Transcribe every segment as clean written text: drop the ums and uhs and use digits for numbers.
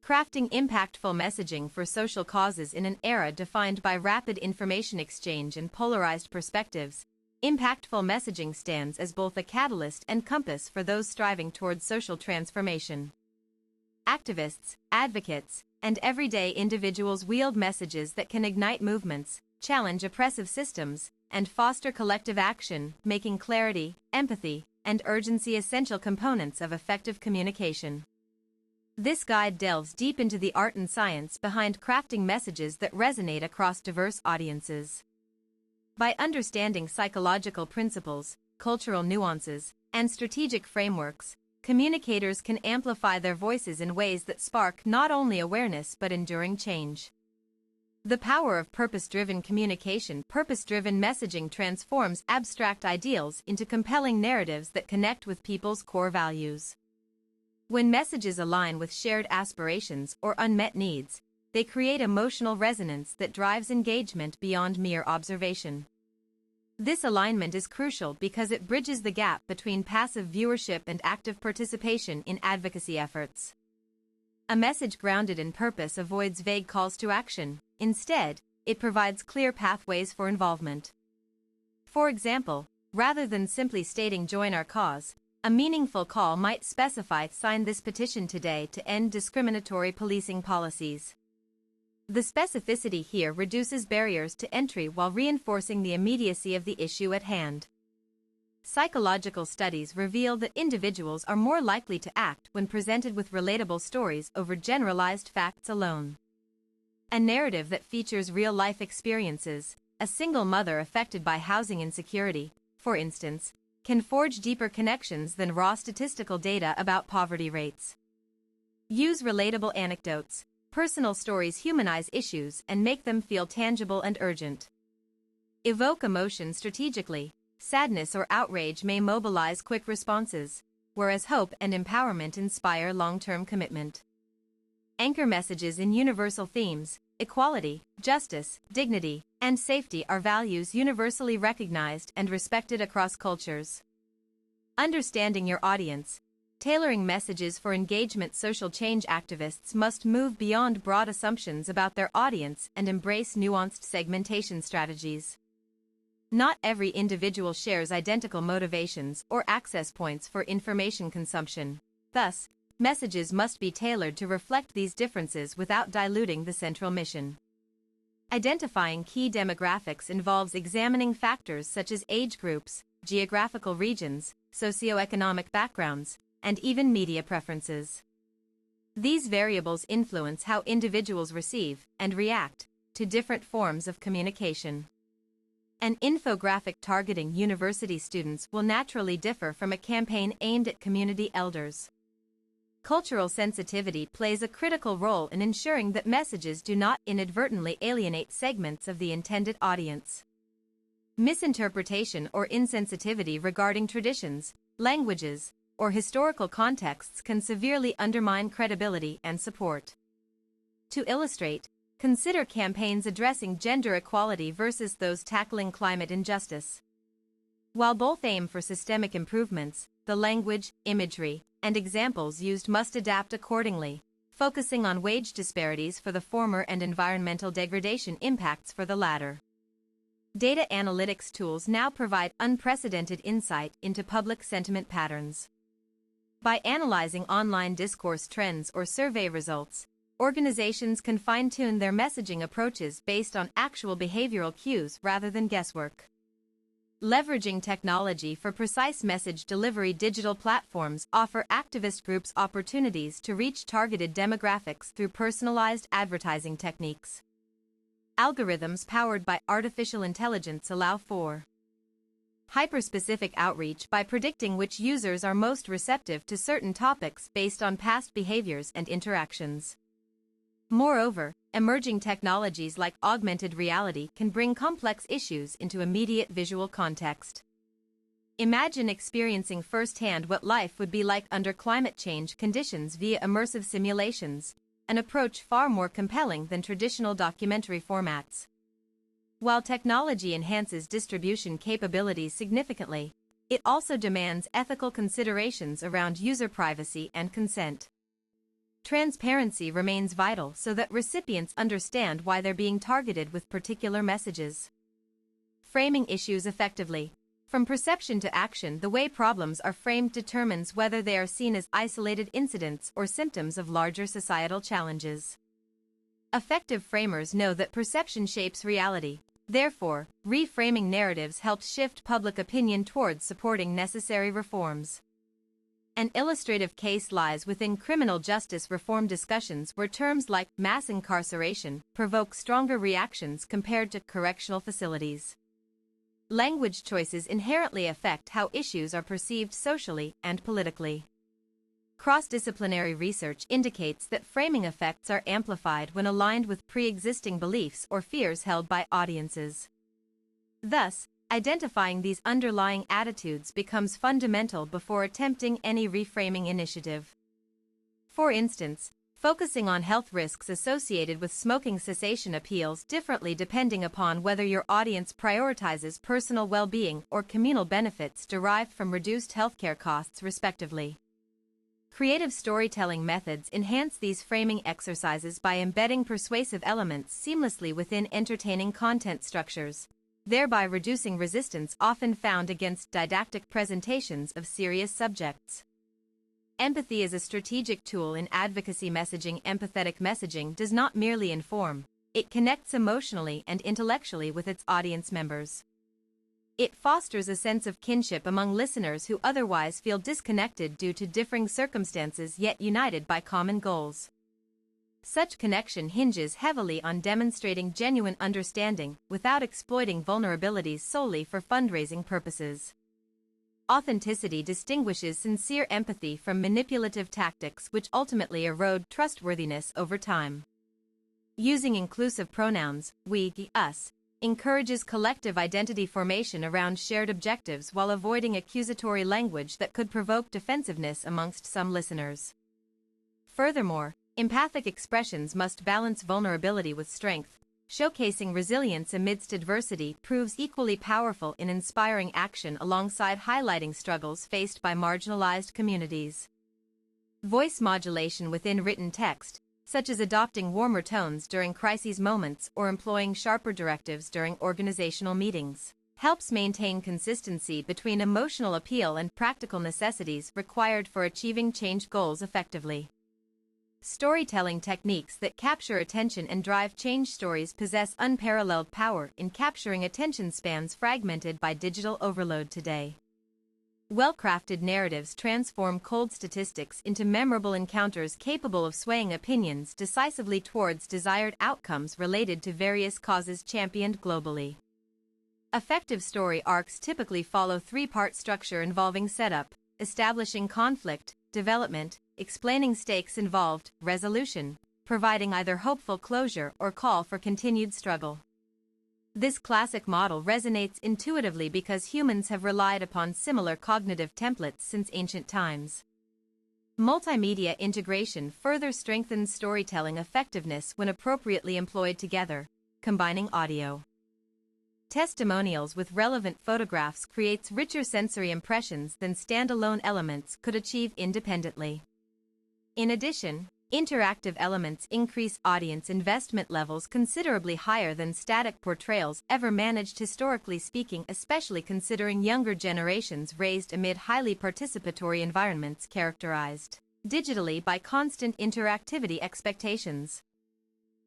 Crafting impactful messaging for social causes in an era defined by rapid information exchange and polarized perspectives, impactful messaging stands as both a catalyst and compass for those striving towards social transformation. Activists, advocates, and everyday individuals wield messages that can ignite movements, challenge oppressive systems, and foster collective action, making clarity, empathy, and urgency essential components of effective communication. This guide delves deep into the art and science behind crafting messages that resonate across diverse audiences. By understanding psychological principles, cultural nuances, and strategic frameworks, communicators can amplify their voices in ways that spark not only awareness but enduring change. The power of purpose-driven communication. Purpose-driven messaging transforms abstract ideals into compelling narratives that connect with people's core values. When messages align with shared aspirations or unmet needs, they create emotional resonance that drives engagement beyond mere observation. This alignment is crucial because it bridges the gap between passive viewership and active participation in advocacy efforts. A message grounded in purpose avoids vague calls to action. Instead, it provides clear pathways for involvement. For example, rather than simply stating "join our cause," a meaningful call might specify "sign this petition today to end discriminatory policing policies." The specificity here reduces barriers to entry while reinforcing the immediacy of the issue at hand. Psychological studies reveal that individuals are more likely to act when presented with relatable stories over generalized facts alone. A narrative that features real-life experiences, a single mother affected by housing insecurity, for instance, can forge deeper connections than raw statistical data about poverty rates. Use relatable anecdotes. Personal stories humanize issues and make them feel tangible and urgent. Evoke emotion strategically. Sadness or outrage may mobilize quick responses, whereas hope and empowerment inspire long-term commitment. Anchor messages in universal themes. Equality, justice, dignity, and safety are values universally recognized and respected across cultures. Understanding your audience. Tailoring messages for engagement. Social change activists must move beyond broad assumptions about their audience and embrace nuanced segmentation strategies. Not every individual shares identical motivations or access points for information consumption. Thus, messages must be tailored to reflect these differences without diluting the central mission. Identifying key demographics involves examining factors such as age groups, geographical regions, socioeconomic backgrounds, and even media preferences. These variables influence how individuals receive and react to different forms of communication. An infographic targeting university students will naturally differ from a campaign aimed at community elders. Cultural sensitivity plays a critical role in ensuring that messages do not inadvertently alienate segments of the intended audience. Misinterpretation or insensitivity regarding traditions, languages, or historical contexts can severely undermine credibility and support. To illustrate, consider campaigns addressing gender equality versus those tackling climate injustice. While both aim for systemic improvements, the language, imagery, and examples used must adapt accordingly, focusing on wage disparities for the former and environmental degradation impacts for the latter. Data analytics tools now provide unprecedented insight into public sentiment patterns. By analyzing online discourse trends or survey results, organizations can fine-tune their messaging approaches based on actual behavioral cues rather than guesswork. Leveraging technology for precise message delivery. Digital platforms offer activist groups opportunities to reach targeted demographics through personalized advertising techniques. Algorithms powered by artificial intelligence allow for hyperspecific outreach by predicting which users are most receptive to certain topics based on past behaviors and interactions. Moreover, emerging technologies like augmented reality can bring complex issues into immediate visual context. Imagine experiencing firsthand what life would be like under climate change conditions via immersive simulations, an approach far more compelling than traditional documentary formats. While technology enhances distribution capabilities significantly, it also demands ethical considerations around user privacy and consent. Transparency remains vital so that recipients understand why they're being targeted with particular messages. Framing issues effectively. From perception to action, the way problems are framed determines whether they are seen as isolated incidents or symptoms of larger societal challenges. Effective framers know that perception shapes reality. Therefore, reframing narratives helps shift public opinion towards supporting necessary reforms. An illustrative case lies within criminal justice reform discussions where terms like mass incarceration provoke stronger reactions compared to correctional facilities. Language choices inherently affect how issues are perceived socially and politically. Cross-disciplinary research indicates that framing effects are amplified when aligned with pre-existing beliefs or fears held by audiences. Thus, identifying these underlying attitudes becomes fundamental before attempting any reframing initiative. For instance, focusing on health risks associated with smoking cessation appeals differently depending upon whether your audience prioritizes personal well-being or communal benefits derived from reduced healthcare costs, respectively. Creative storytelling methods enhance these framing exercises by embedding persuasive elements seamlessly within entertaining content structures, thereby reducing resistance often found against didactic presentations of serious subjects. Empathy is a strategic tool in advocacy messaging. Empathetic messaging does not merely inform, it connects emotionally and intellectually with its audience members. It fosters a sense of kinship among listeners who otherwise feel disconnected due to differing circumstances yet united by common goals. Such connection hinges heavily on demonstrating genuine understanding without exploiting vulnerabilities solely for fundraising purposes. Authenticity distinguishes sincere empathy from manipulative tactics which ultimately erode trustworthiness over time. Using inclusive pronouns, we, us, encourages collective identity formation around shared objectives while avoiding accusatory language that could provoke defensiveness amongst some listeners. Furthermore, empathic expressions must balance vulnerability with strength. Showcasing resilience amidst adversity proves equally powerful in inspiring action alongside highlighting struggles faced by marginalized communities. Voice modulation within written text, such as adopting warmer tones during crisis moments or employing sharper directives during organizational meetings, helps maintain consistency between emotional appeal and practical necessities required for achieving change goals effectively. Storytelling techniques that capture attention and drive change stories possess unparalleled power in capturing attention spans fragmented by digital overload today. Well-crafted narratives transform cold statistics into memorable encounters capable of swaying opinions decisively towards desired outcomes related to various causes championed globally. Effective story arcs typically follow three-part structure involving setup, establishing conflict, development, explaining stakes involved, resolution, providing either hopeful closure or call for continued struggle. This classic model resonates intuitively because humans have relied upon similar cognitive templates since ancient times. Multimedia integration further strengthens storytelling effectiveness when appropriately employed together, combining audio. Testimonials with relevant photographs creates richer sensory impressions than standalone elements could achieve independently. In addition, interactive elements increase audience investment levels considerably higher than static portrayals ever managed, historically speaking, especially considering younger generations raised amid highly participatory environments characterized digitally by constant interactivity expectations.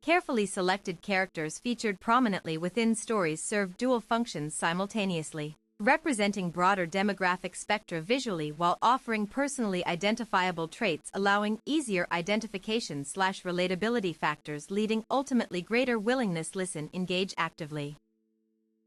Carefully selected characters featured prominently within stories serve dual functions simultaneously, representing broader demographic spectra visually while offering personally identifiable traits, allowing easier identification/relatability factors, leading ultimately greater willingness listen, engage actively.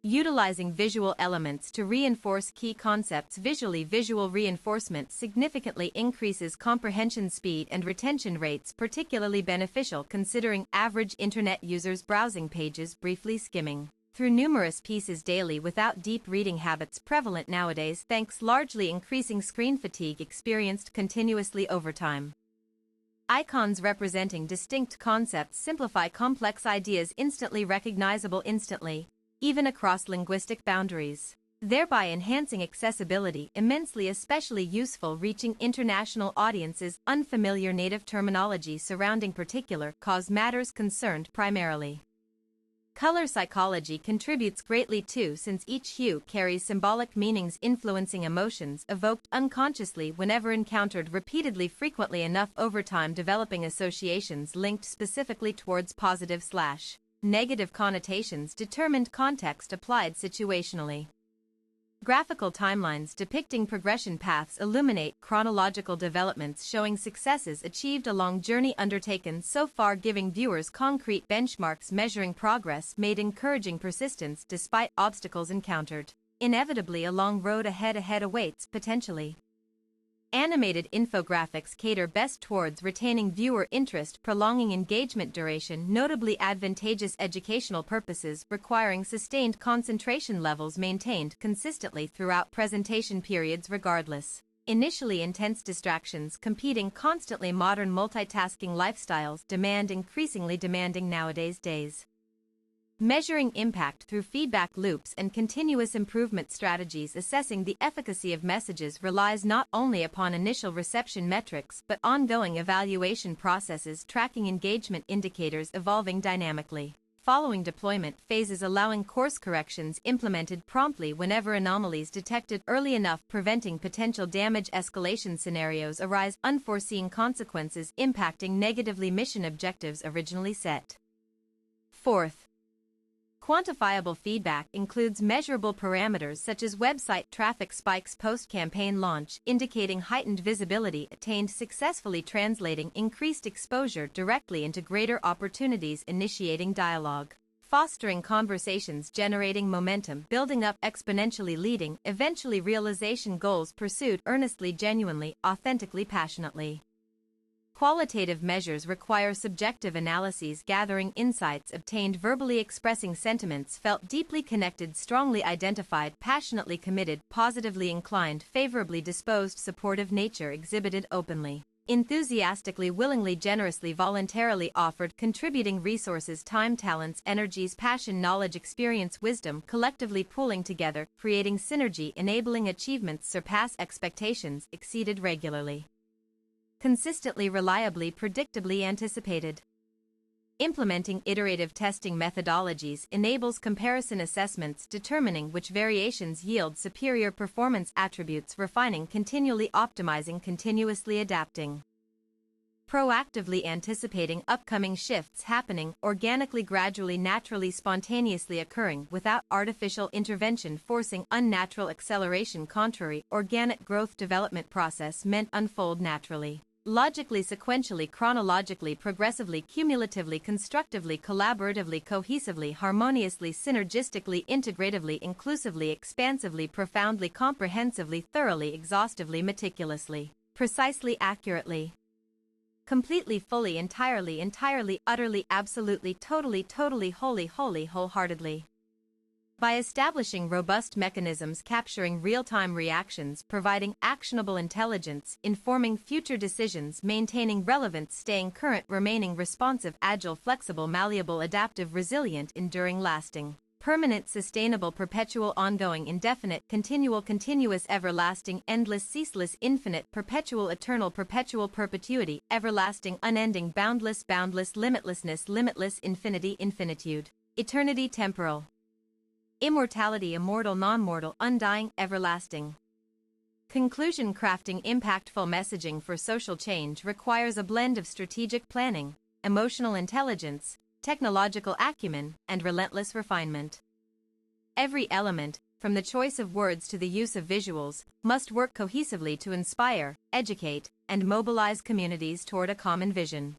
Utilizing visual elements to reinforce key concepts visually. Visual reinforcement significantly increases comprehension speed and retention rates, particularly beneficial considering average internet users browsing pages briefly, skimming through numerous pieces daily without deep reading habits prevalent nowadays, thanks largely increasing screen fatigue experienced continuously over time. Icons representing distinct concepts simplify complex ideas, instantly recognizable, even across linguistic boundaries. thereby enhancing accessibility immensely, especially useful reaching international audiences. Unfamiliar native terminology surrounding particular cause matters concerned primarily. Color psychology contributes greatly too, since each hue carries symbolic meanings influencing emotions evoked unconsciously whenever encountered repeatedly, frequently enough over time, developing associations linked specifically towards positive/negative connotations, determined context applied situationally. Graphical timelines depicting progression paths illuminate chronological developments showing successes achieved along journey undertaken so far, giving viewers concrete benchmarks measuring progress made, encouraging persistence despite obstacles encountered. Inevitably, a long road ahead awaits potentially. Animated infographics cater best towards retaining viewer interest, prolonging engagement duration, notably advantageous educational purposes requiring sustained concentration levels maintained consistently throughout presentation periods regardless. Initially intense distractions competing constantly, modern multitasking lifestyles demand increasingly demanding nowadays days. Measuring impact through feedback loops and continuous improvement strategies. Assessing the efficacy of messages relies not only upon initial reception metrics but ongoing evaluation processes tracking engagement indicators evolving dynamically. Following deployment phases, allowing course corrections implemented promptly whenever anomalies detected early enough, preventing potential damage. Escalation scenarios arise, unforeseen consequences impacting negatively mission objectives originally set. Fourth, quantifiable feedback includes measurable parameters such as website traffic spikes post-campaign launch, indicating heightened visibility attained successfully, translating increased exposure directly into greater opportunities, initiating dialogue, fostering conversations, generating momentum, building up exponentially, leading eventually realization, goals pursued earnestly, genuinely, authentically, passionately. Qualitative measures require subjective analyses gathering insights obtained verbally, expressing sentiments felt, deeply connected, strongly identified, passionately committed, positively inclined, favorably disposed, supportive nature exhibited openly, enthusiastically, willingly, generously, voluntarily offered, contributing resources, time, talents, energies, passion, knowledge, experience, wisdom, collectively pooling together, creating synergy, enabling achievements surpass expectations, exceeded regularly, consistently, reliably, predictably, anticipated. Implementing iterative testing methodologies enables comparison assessments determining which variations yield superior performance attributes, refining, continually optimizing, continuously adapting. Proactively anticipating upcoming shifts happening organically, gradually, naturally, spontaneously occurring without artificial intervention, forcing unnatural acceleration, contrary, organic growth development process meant unfold naturally, logically, sequentially, chronologically, progressively, cumulatively, constructively, collaboratively, cohesively, harmoniously, synergistically, integratively, inclusively, expansively, profoundly, comprehensively, thoroughly, exhaustively, meticulously, precisely, accurately, completely, fully, entirely, utterly, absolutely, totally, wholly, wholeheartedly. By establishing robust mechanisms capturing real-time reactions, providing actionable intelligence, informing future decisions, maintaining relevance, staying current, remaining responsive, agile, flexible, malleable, adaptive, resilient, enduring, lasting, permanent, sustainable, perpetual, ongoing, indefinite, continual, continuous, everlasting, endless, ceaseless, infinite, perpetual, eternal, perpetual, perpetuity, everlasting, unending, boundless, limitlessness, limitless, infinity, infinitude, eternity, temporal, immortality, immortal, non-mortal, undying, everlasting. Conclusion: crafting impactful messaging for social change requires a blend of strategic planning, emotional intelligence, technological acumen, and relentless refinement. Every element, from the choice of words to the use of visuals, must work cohesively to inspire, educate, and mobilize communities toward a common vision.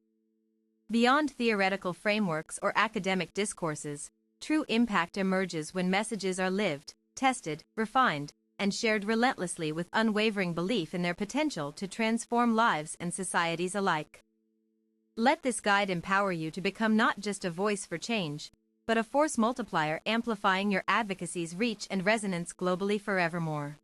Beyond theoretical frameworks or academic discourses, true impact emerges when messages are lived, tested, refined, and shared relentlessly with unwavering belief in their potential to transform lives and societies alike. Let this guide empower you to become not just a voice for change, but a force multiplier, amplifying your advocacy's reach and resonance globally forevermore.